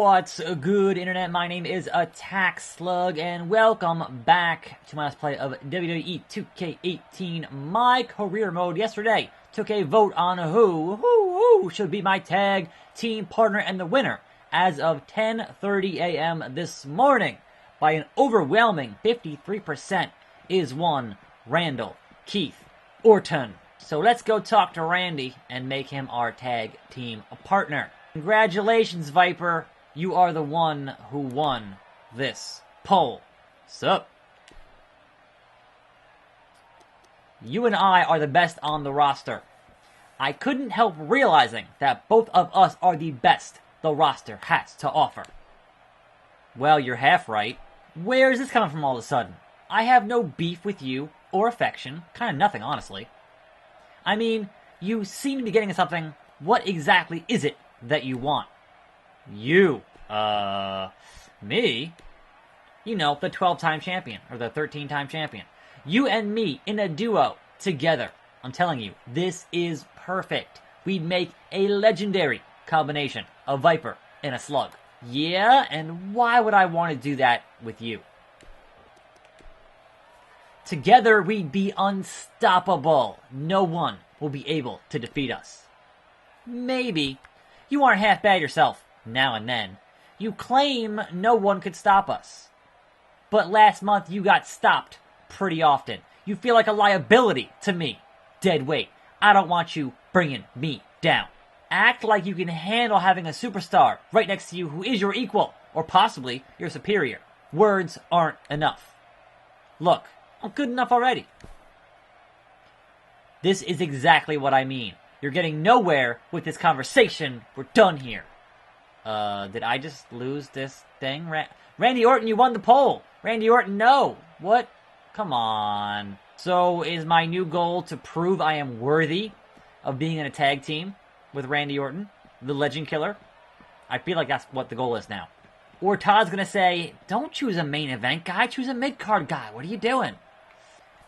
What's good, Internet? My name is Attack Slug, and welcome back to my Let's Play of WWE 2K18, my career mode. Yesterday, took a vote on who should be my tag team partner, and the winner, as of 10:30 a.m. this morning, by an overwhelming 53%, is one Randall Keith Orton. So let's go talk to Randy and make him our tag team partner. Congratulations, Viper. You are the one who won this poll. Sup? You and I are the best on the roster. I couldn't help realizing that both of us are the best the roster has to offer. Well, you're half right. Where is this coming from all of a sudden? I have no beef with you or affection. Kind of nothing, honestly. I mean, you seem to be getting something. What exactly is it that you want? You. Me? You know, the 12-time champion, or the 13-time champion. You and me in a duo, together. I'm telling you, this is perfect. We'd make a legendary combination, a Viper and a Slug. Yeah, and why would I want to do that with you? Together, we'd be unstoppable. No one will be able to defeat us. Maybe. You aren't half bad yourself, now and then. You claim no one could stop us. But last month, you got stopped pretty often. You feel like a liability to me. Dead weight. I don't want you bringing me down. Act like you can handle having a superstar right next to you who is your equal, or possibly your superior. Words aren't enough. Look, I'm good enough already. This is exactly what I mean. You're getting nowhere with this conversation. We're done here. Did I just lose this thing? Randy Orton, you won the poll. Randy Orton, no. What? Come on. So is my new goal to prove I am worthy of being in a tag team with Randy Orton, the Legend Killer? I feel like that's what the goal is now. Or Todd's gonna say, don't choose a main event guy, choose a mid-card guy. What are you doing?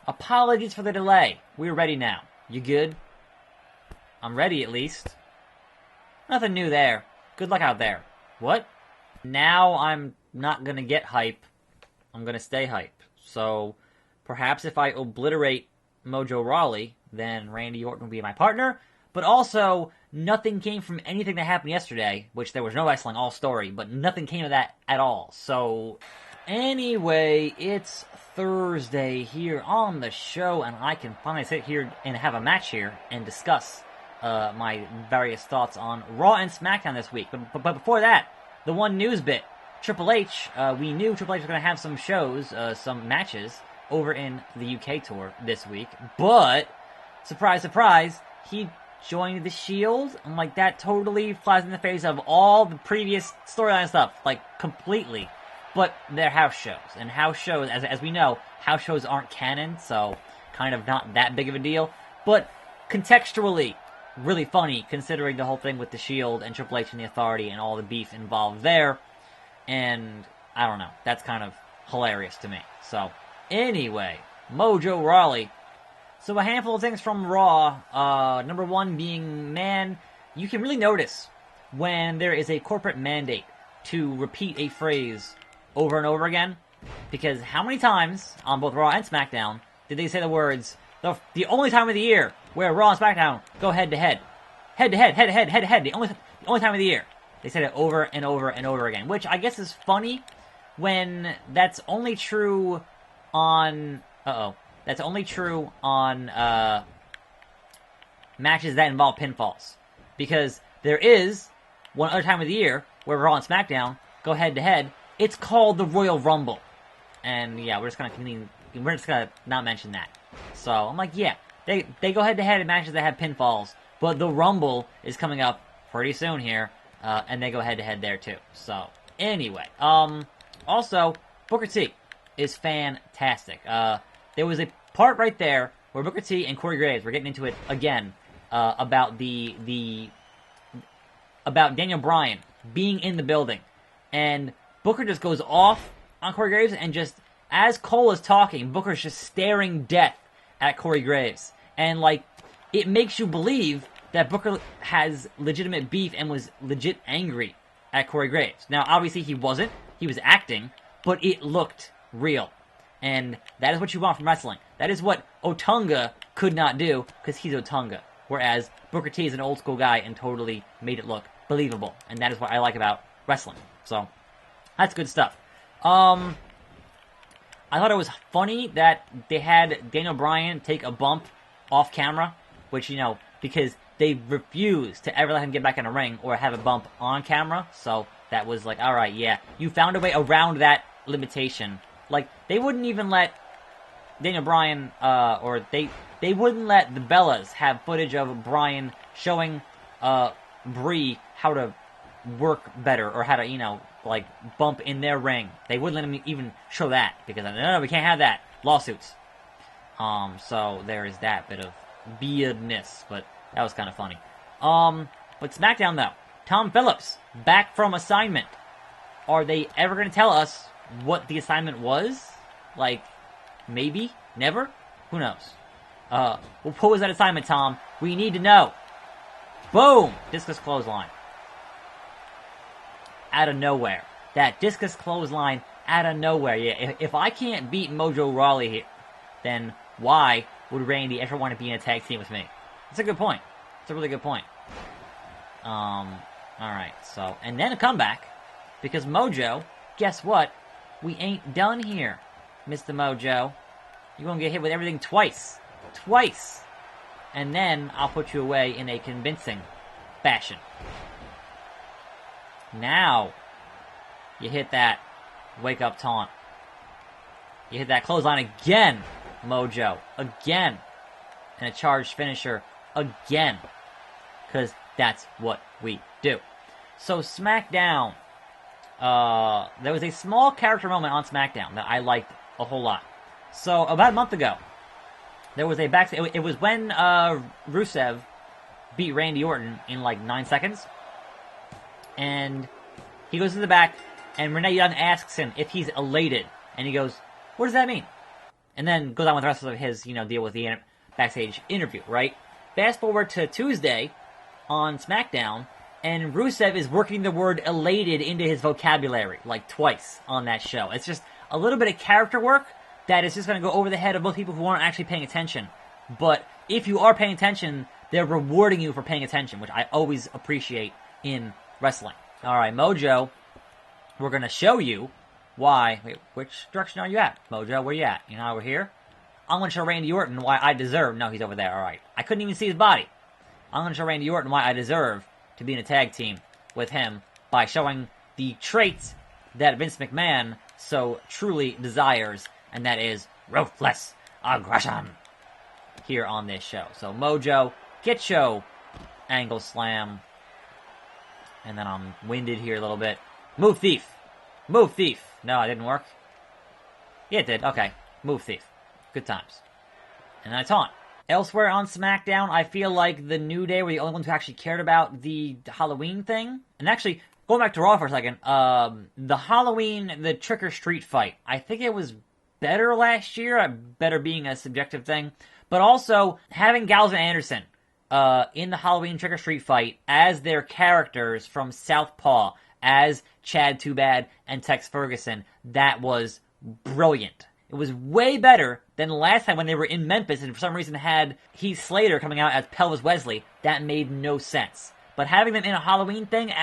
Apologies for the delay. We're ready now. You good? I'm ready, at least. Nothing new there. Good luck out there. What? Now I'm not gonna get hype. I'm gonna stay hype. So, perhaps if I obliterate Mojo Rawley, then Randy Orton will be my partner. But also, nothing came from anything that happened yesterday, which there was no wrestling, all story, but nothing came of that at all. So, anyway, it's Thursday here on the show, and I can finally sit here and have a match here and discuss my various thoughts on Raw and SmackDown this week. But before that, the one news bit. Triple H, we knew Triple H was going to have some shows, some matches, over in the UK tour this week. But, surprise, surprise, he joined the Shield. I'm like, that totally flies in the face of all the previous storyline stuff. Like, completely. But they're house shows. And house shows, as we know, house shows aren't canon, so kind of not that big of a deal. But contextually, really funny, considering the whole thing with the Shield and Triple H and the Authority and all the beef involved there. And, I don't know, that's kind of hilarious to me. So, anyway, Mojo Rawley. So a handful of things from Raw. Number one being, man, you can really notice when there is a corporate mandate to repeat a phrase over and over again. Because how many times on both Raw and SmackDown did they say the words, the only time of the year where Raw and SmackDown go head-to-head. Head-to-head, head-to-head, head-to-head. The only time of the year. They said it over and over and over again. Which I guess is funny when that's only true on... That's only true on matches that involve pinfalls. Because there is one other time of the year where Raw and SmackDown go head-to-head. It's called the Royal Rumble. And yeah, we're just gonna not mention that. So I'm like, yeah, they go head-to-head in matches that have pinfalls. But the Rumble is coming up pretty soon here. And they go head-to-head there too. So anyway. Also, Booker T is fantastic. There was a part right there where Booker T and Corey Graves were getting into it again about about Daniel Bryan being in the building, and Booker just goes off on Corey Graves, and just as Cole is talking, Booker's just staring death at Corey Graves, and like it makes you believe that Booker has legitimate beef and was legit angry at Corey Graves. Now, obviously, he wasn't. He was acting, but it looked real. And that is what you want from wrestling. That is what Otunga could not do, because he's Otunga. Whereas Booker T is an old school guy and totally made it look believable. And that is what I like about wrestling. So, that's good stuff. I thought it was funny that they had Daniel Bryan take a bump off camera, which, you know, because they refused to ever let him get back in a ring or have a bump on camera. So that was like, alright, yeah, you found a way around that limitation. Like, they wouldn't even let Daniel Bryan, or they wouldn't let the Bellas have footage of Bryan showing Brie how to work better, or how to, you know, like, bump in their ring. They wouldn't let him even show that, because, no, we can't have that. Lawsuits. So there is that bit of weirdness, but that was kind of funny. But SmackDown, though. Tom Phillips, back from assignment. Are they ever going to tell us what the assignment was? Like, maybe? Never? Who knows? What was that assignment, Tom? We need to know. Boom! Discus clothesline. Out of nowhere. That discus clothesline out of nowhere. Yeah, if I can't beat Mojo Rawley here, then why would Randy ever want to be in a tag team with me? That's a good point. It's a really good point. Alright, so, and then a comeback, because Mojo, guess what? We ain't done here, Mr. Mojo. You're gonna get hit with everything twice. Twice! And then I'll put you away in a convincing fashion. Now, you hit that wake-up taunt. You hit that clothesline again, Mojo. Again. And a charged finisher again. Because that's what we do. So, SmackDown. There was a small character moment on SmackDown that I liked a whole lot. So, about a month ago, there was a backstage... It was when Rusev beat Randy Orton in like 9 seconds. And he goes to the back, and Renee Young asks him if he's elated. And he goes, what does that mean? And then goes on with the rest of his, you know, deal with the backstage interview, right? Fast forward to Tuesday on SmackDown, and Rusev is working the word elated into his vocabulary, like twice on that show. It's just a little bit of character work that is just going to go over the head of most people who aren't actually paying attention. But if you are paying attention, they're rewarding you for paying attention, which I always appreciate in wrestling. Alright, Mojo, we're going to show you why... Wait, which direction are you at? Mojo, where you at? You know, over here? I'm going to show Randy Orton why I deserve... No, he's over there, alright. I couldn't even see his body. I'm going to show Randy Orton why I deserve to be in a tag team with him by showing the traits that Vince McMahon so truly desires, and that is ruthless aggression here on this show. So, Mojo, get your angle slam. And then I'm winded here a little bit. Move Thief. Move Thief. No, it didn't work. Yeah, it did. Okay. Move Thief. Good times. And then I taunt. Elsewhere on SmackDown, I feel like the New Day were the only ones who actually cared about the Halloween thing. And actually, going back to Raw for a second, the Halloween, the trick-or-treat fight, I think it was better last year, better being a subjective thing. But also, having Gallows and Anderson in the Halloween trick-or-treat fight as their characters from Southpaw, as Chad Too Bad and Tex Ferguson, that was brilliant. It was way better than last time when they were in Memphis and for some reason had Heath Slater coming out as Pelvis Wesley. That made no sense. But having them in a Halloween thing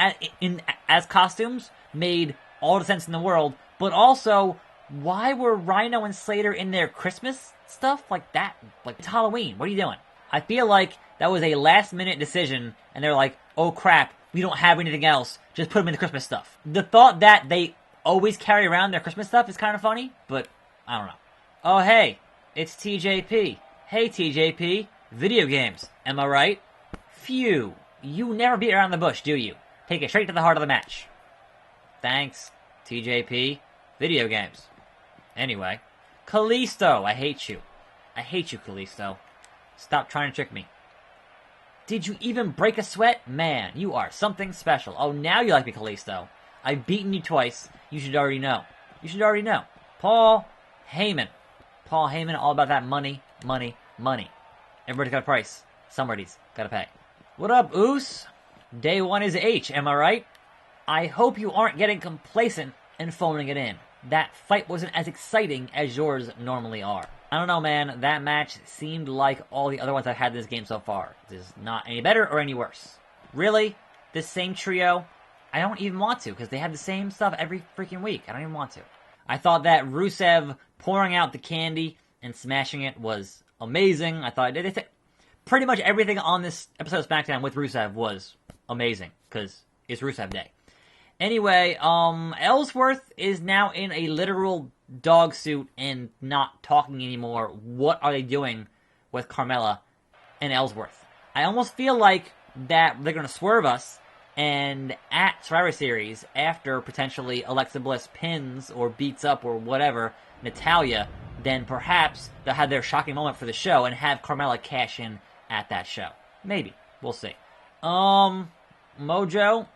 as costumes made all the sense in the world. But also, why were Rhino and Slater in their Christmas stuff like that? Like, it's Halloween. What are you doing? I feel like that was a last-minute decision, and they're like, oh crap, we don't have anything else. Just put them in the Christmas stuff. The thought that they always carry around their Christmas stuff is kind of funny, but I don't know. Oh, hey, it's TJP. Hey, TJP. Video games. Am I right? Phew. You never beat around the bush, do you? Take it straight to the heart of the match. Thanks, TJP. Video games. Anyway. Kalisto, I hate you. I hate you, Kalisto. Stop trying to trick me. Did you even break a sweat? Man, you are something special. Oh, now you like me, Kalisto. I've beaten you twice. You should already know. You should already know. Paul Heyman. Paul Heyman, all about that money, money, money. Everybody's got a price. Somebody's got to pay. What up, Oos? Day one is H, am I right? I hope you aren't getting complacent and phoning it in. That fight wasn't as exciting as yours normally are. I don't know, man. That match seemed like all the other ones I've had in this game so far. It is not any better or any worse. Really? This same trio? I don't even want to, because they have the same stuff every freaking week. I don't even want to. I thought that Rusev pouring out the candy and smashing it was amazing. I thought pretty much everything on this episode of SmackDown with Rusev was amazing, because it's Rusev Day. Anyway, Ellsworth is now in a literal dog suit and not talking anymore. What are they doing with Carmella and Ellsworth? I almost feel like that they're going to swerve us, and at Survivor Series, after potentially Alexa Bliss pins or beats up or whatever Natalya, then perhaps they'll have their shocking moment for the show and have Carmella cash in at that show. Maybe. We'll see. Mojo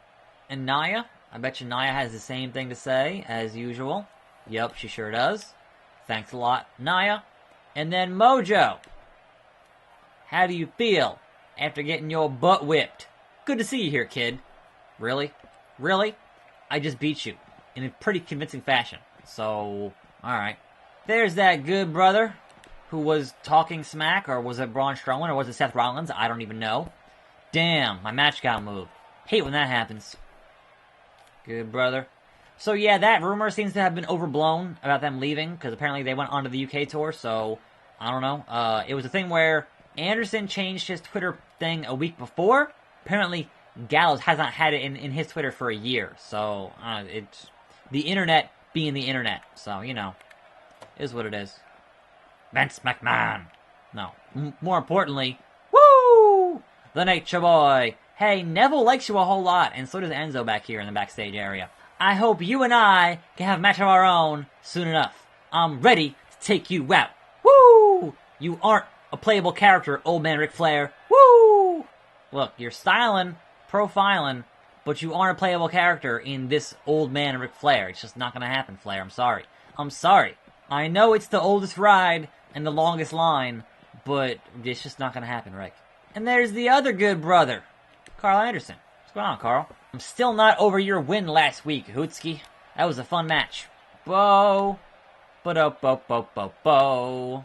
and Nia. I bet you Nia has the same thing to say as usual. Yep, she sure does. Thanks a lot, Nia. And then Mojo. How do you feel after getting your butt whipped? Good to see you here, kid. Really? Really? I just beat you in a pretty convincing fashion. So, alright. There's that good brother who was talking smack, or was it Braun Strowman, or was it Seth Rollins? I don't even know. Damn, my match got moved. Hate when that happens. Good brother. So yeah, that rumor seems to have been overblown about them leaving, because apparently they went onto the UK tour, so I don't know. It was a thing where Anderson changed his Twitter thing a week before. Apparently Gallows has not had it in his Twitter for a year, so it's the internet being the internet, so, you know, is what it is. Vince McMahon. No. More importantly, woo! The Nature Boy. Hey, Neville likes you a whole lot, and so does Enzo back here in the backstage area. I hope you and I can have a match of our own soon enough. I'm ready to take you out. Woo! You aren't a playable character, old man Ric Flair. Woo! Look, you're profiling, but you aren't a playable character in this old man Ric Flair. It's just not gonna happen, Flair. I'm sorry. I'm sorry. I know it's the oldest ride and the longest line, but it's just not gonna happen, Rick. And there's the other good brother, Carl Anderson. What's going on, Carl? I'm still not over your win last week, Hootski. That was a fun match. Bo. Bo.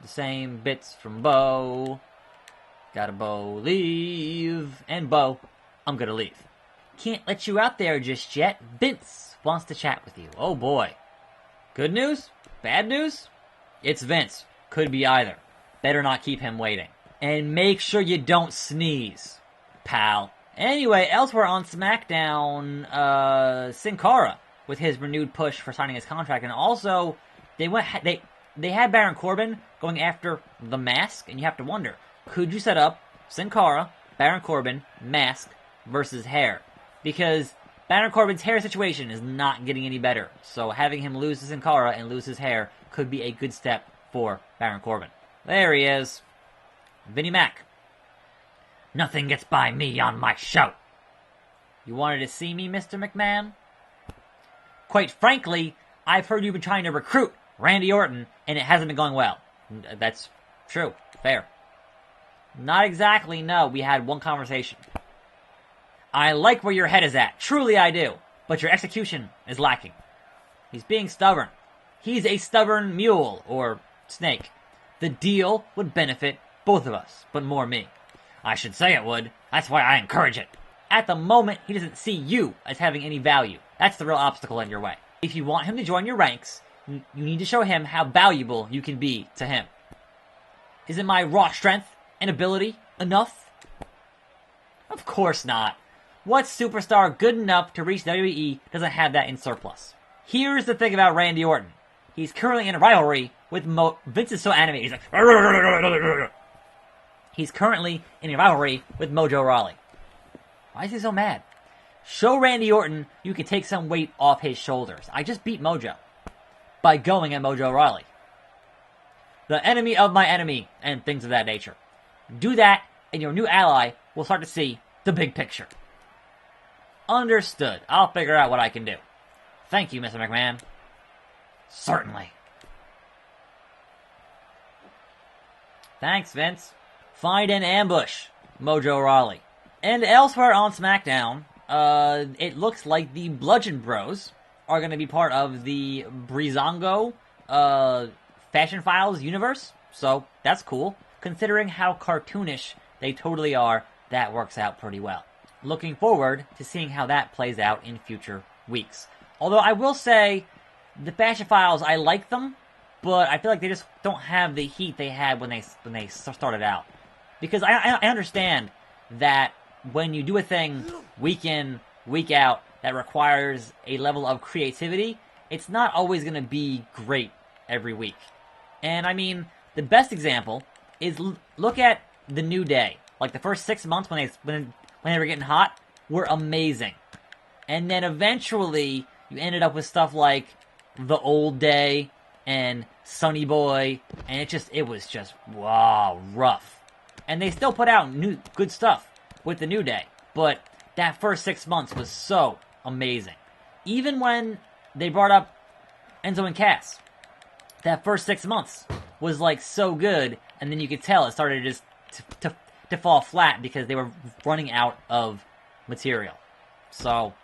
The same bits from Bo. Gotta Bo leave. And Bo, I'm gonna leave. Can't let you out there just yet. Vince wants to chat with you. Oh boy. Good news? Bad news? It's Vince. Could be either. Better not keep him waiting. And make sure you don't sneeze, pal. Anyway, elsewhere on SmackDown, Sin Cara with his renewed push for signing his contract, and also they had Baron Corbin going after the Mask, and you have to wonder, could you set up Sin Cara, Baron Corbin, Mask versus hair? Because Baron Corbin's hair situation is not getting any better, so having him lose to Sin Cara and lose his hair could be a good step for Baron Corbin. There he is. Vinnie Mac. Nothing gets by me on my show. You wanted to see me, Mr. McMahon? Quite frankly, I've heard you've been trying to recruit Randy Orton, and it hasn't been going well. That's true. Fair. Not exactly, no. We had one conversation. I like where your head is at. Truly I do. But your execution is lacking. He's being stubborn. He's a stubborn mule, or snake. The deal would benefit both of us, but more me. I should say it would. That's why I encourage it. At the moment, he doesn't see you as having any value. That's the real obstacle in your way. If you want him to join your ranks, you need to show him how valuable you can be to him. Isn't my raw strength and ability enough? Of course not. What superstar good enough to reach WWE doesn't have that in surplus? Here's the thing about Randy Orton. He's currently in a rivalry with Vince is so animated. He's like... He's currently in a rivalry with Mojo Rawley. Why is he so mad? Show Randy Orton you can take some weight off his shoulders. I just beat Mojo by going at Mojo Rawley. The enemy of my enemy, and things of that nature. Do that, and your new ally will start to see the big picture. Understood. I'll figure out what I can do. Thank you, Mr. McMahon. Certainly. Thanks, Vince. Find and ambush Mojo Rawley. And elsewhere on SmackDown, it looks like the Bludgeon Bros are going to be part of the Breezango Fashion Files universe. So that's cool. Considering how cartoonish they totally are, that works out pretty well. Looking forward to seeing how that plays out in future weeks. Although I will say, the Fashion Files, I like them, but I feel like they just don't have the heat they had when they started out. Because I understand that when you do a thing week in, week out, that requires a level of creativity, it's not always going to be great every week. And I mean, the best example is look at the New Day. Like the first 6 months when they were getting hot were amazing. And then eventually you ended up with stuff like The Old Day and Sonny Boy, and it was just, wow, rough. And they still put out good stuff with the New Day, but that first 6 months was so amazing. Even when they brought up Enzo and Cass, that first 6 months was like so good, and then you could tell it started just to fall flat because they were running out of material. So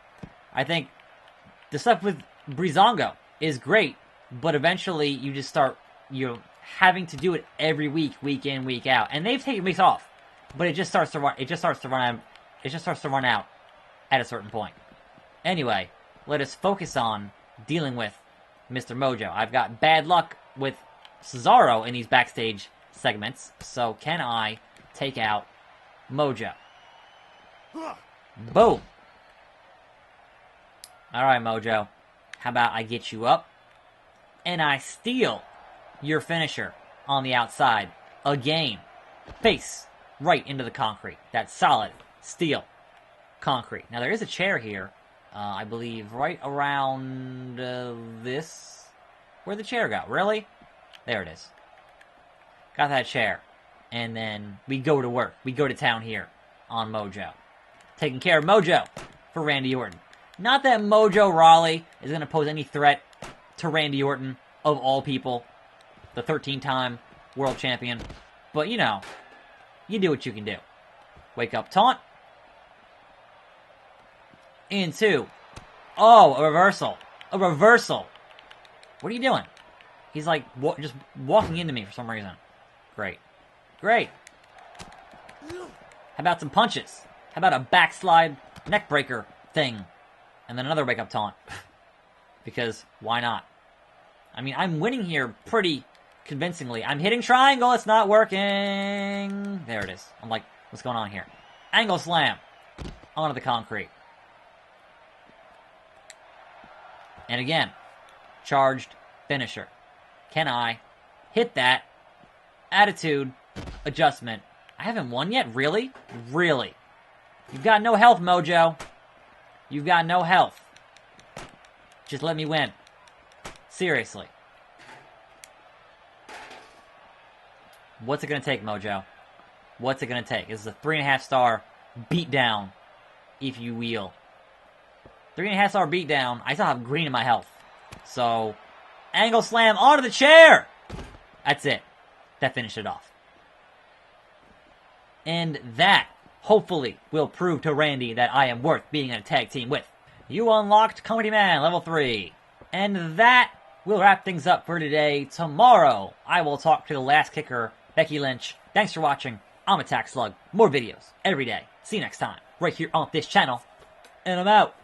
I think the stuff with Breezango is great, but eventually you just start having to do it every week, week in, week out, and they've taken weeks off, but it just starts to run out at a certain point. Anyway, let us focus on dealing with Mr. Mojo. I've got bad luck with Cesaro in these backstage segments, so can I take out Mojo? Boom. Alright, Mojo. How about I get you up, and I steal your finisher on the outside again. Face right into the concrete. That's solid steel concrete. Now, there is a chair here, I believe, right around this. Where'd the chair go? Really? There it is. Got that chair. And then we go to work. We go to town here on Mojo. Taking care of Mojo for Randy Orton. Not that Mojo Rawley is going to pose any threat to Randy Orton, of all people. The 13-time world champion. But, you know, you do what you can do. Wake up taunt. Into. Oh, a reversal. A reversal. What are you doing? He's like just walking into me for some reason. Great. Great. How about some punches? How about a backslide neck breaker thing? And then another wake up taunt. Because why not? I mean, I'm winning here pretty convincingly. I'm hitting triangle. It's not working. There it is. I'm like, what's going on here? Angle slam onto the concrete. And again, charged finisher. Can I hit that? Attitude adjustment. I haven't won yet? Really? Really? You've got no health, Mojo. You've got no health. Just let me win. Seriously. What's it going to take, Mojo? What's it going to take? This is a 3.5-star beatdown, if you will. 3.5-star beatdown. I still have green in my health. So, angle slam onto the chair! That's it. That finished it off. And that, hopefully, will prove to Randy that I am worth being in a tag team with. You unlocked Comedy Man, level 3. And that will wrap things up for today. Tomorrow, I will talk to the last kicker, Becky Lynch. Thanks for watching. I'm Attack Slug. More videos every day. See you next time, right here on this channel. And I'm out.